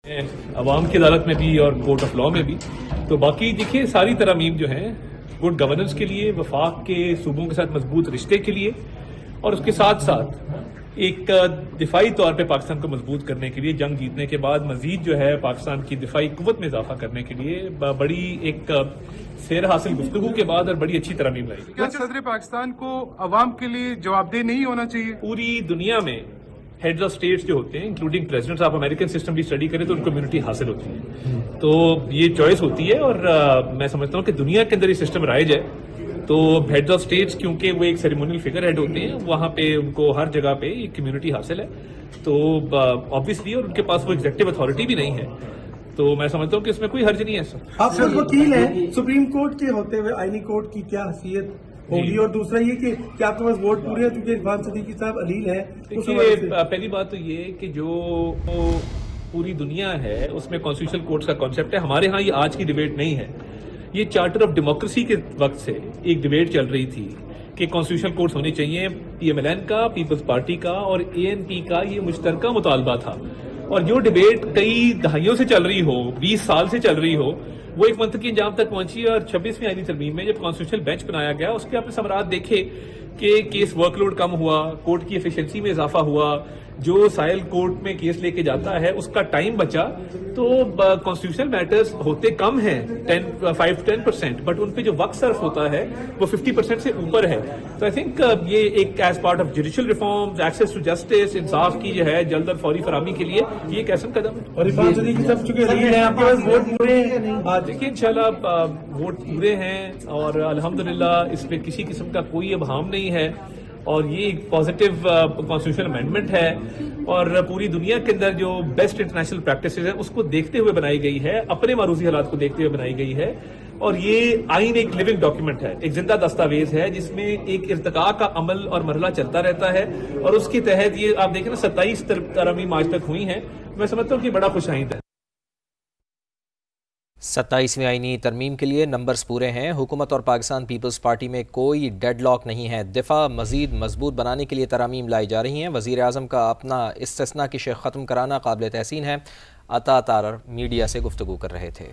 عوام کی عدالت میں بھی اور کورٹ آف لا میں بھی. تو باقی دیکھیے ساری ترامیم جو ہیں گڈ گورننس کے لیے، وفاق کے صوبوں کے ساتھ مضبوط رشتے کے لیے، اور اس کے ساتھ ساتھ ایک دفاعی طور پہ پاکستان کو مضبوط کرنے کے لیے، جنگ جیتنے کے بعد مزید جو ہے پاکستان کی دفاعی قوت میں اضافہ کرنے کے لیے بڑی ایک سیر حاصل گفتگو کے بعد اور بڑی اچھی ترامیم لائی گئی. کیا صدر پاکستان کو عوام کے لیے جواب دہ نہیں ہونا چاہیے؟ پوری دنیا میں ہیڈز آف اسٹیٹس جو ہوتے ہیں انکلوڈنگ پریزیڈنٹس، آپ امریکن سسٹم بھی اسٹڈی کریں تو ان کو امیونٹی حاصل ہوتی ہے. تو یہ چوائس ہوتی ہے، اور میں سمجھتا ہوں کہ دنیا کے اندر یہ سسٹم رائج ہے. تو ہیڈز آف اسٹیٹس کیونکہ وہ ایک سیریمونیل فگر ہیڈ ہوتے ہیں، وہاں پہ ان کو ہر جگہ پہ ایک کمیونٹی حاصل ہے. تو آبویسلی اور ان کے پاس وہ ایگزیکٹو اتھارٹی بھی نہیں ہے. تو میں سمجھتا ہوں کہ اس میں کوئی حرج نہیں ہے. سر آپ خود وکیل ہیں، سپریم کورٹ کے ہوتے ہوئے آئینی کورٹ کی کیا حیثیت ہوگی؟ اور دوسرا یہ کہ کیا آپ کے پاس ووٹ پورے ہیں کیونکہ عرفان صدیقی صاحب علیل ہیں؟ دیکھیے پہلی بات تو یہ کہ جو پوری دنیا ہے اس میں کانسٹیٹیوشنل کورٹس کا کانسیپٹ ہے. ہمارے ہاں یہ آج کی ڈیبیٹ نہیں ہے، یہ چارٹر آف ڈیموکریسی کے وقت سے ایک ڈیبیٹ چل رہی تھی کہ کانسٹیٹیوشنل کورٹس ہونے چاہیے. پی ایم ایل این کا، پیپلز پارٹی کا اور اے این پی کا یہ مشترکہ مطالبہ تھا. اور جو ڈیبیٹ کئی دہائیوں سے چل رہی ہو، 20 سال سے چل رہی ہو، وہ ایک منطقی انجام تک پہنچی. اور 26ویں آئینی ترمیم میں جب کانسٹیٹیوشنل بینچ بنایا گیا، اس کے آپ نے ثمرات دیکھے کہ کیس ورک لوڈ کم ہوا، کورٹ کی ایفیشنسی میں اضافہ ہوا، جو سائل کورٹ میں کیس لے کے جاتا ہے اس کا ٹائم بچا. تو کانسٹیٹیوشنل میٹرز ہوتے کم ہیں 5-10%، بٹ ان پہ جو وقت صرف ہوتا ہے وہ 50% سے اوپر ہے. تو آئی تھنک یہ ایک as part of judicial reforms, access to justice, انصاف کی جو ہے جلد اور فوری فراہمی کے لیے یہ ایک اہم قدم ہے. اور عرفان صدیقی صاحب چونکہ علیل ہیں، آپ کے پاس ووٹ پورے ہیں؟ دیکھیے انشاءاللہ ووٹ پورے ہیں اور الحمدللہ اس پہ کسی قسم کا کوئی ابہام نہیں ہے. اور یہ ایک پازیٹیو کانسٹیٹیوشنل امینڈمنٹ ہے، اور پوری دنیا کے اندر جو بیسٹ انٹرنیشنل پریکٹسز ہیں اس کو دیکھتے ہوئے بنائی گئی ہے، اپنے معروضی حالات کو دیکھتے ہوئے بنائی گئی ہے. اور یہ آئین ایک لیونگ ڈاکیومنٹ ہے، ایک زندہ دستاویز ہے جس میں ایک ارتقاء کا عمل اور مرحلہ چلتا رہتا ہے. اور اس کے تحت یہ آپ دیکھیں نا 27 ترامیم آج تک ہوئی ہیں. میں سمجھتا ہوں کہ بڑا خوش آئند ہے. 27ویں آئینی ترمیم کے لیے نمبرز پورے ہیں. حکومت اور پاکستان پیپلز پارٹی میں کوئی ڈیڈ لاک نہیں ہے. دفاع مزید مضبوط بنانے کے لیے ترامیم لائی جا رہی ہیں. وزیر اعظم کا اپنا استثناء کی شق ختم کرانا قابل تحسین ہے. عطا تارڑ میڈیا سے گفتگو کر رہے تھے.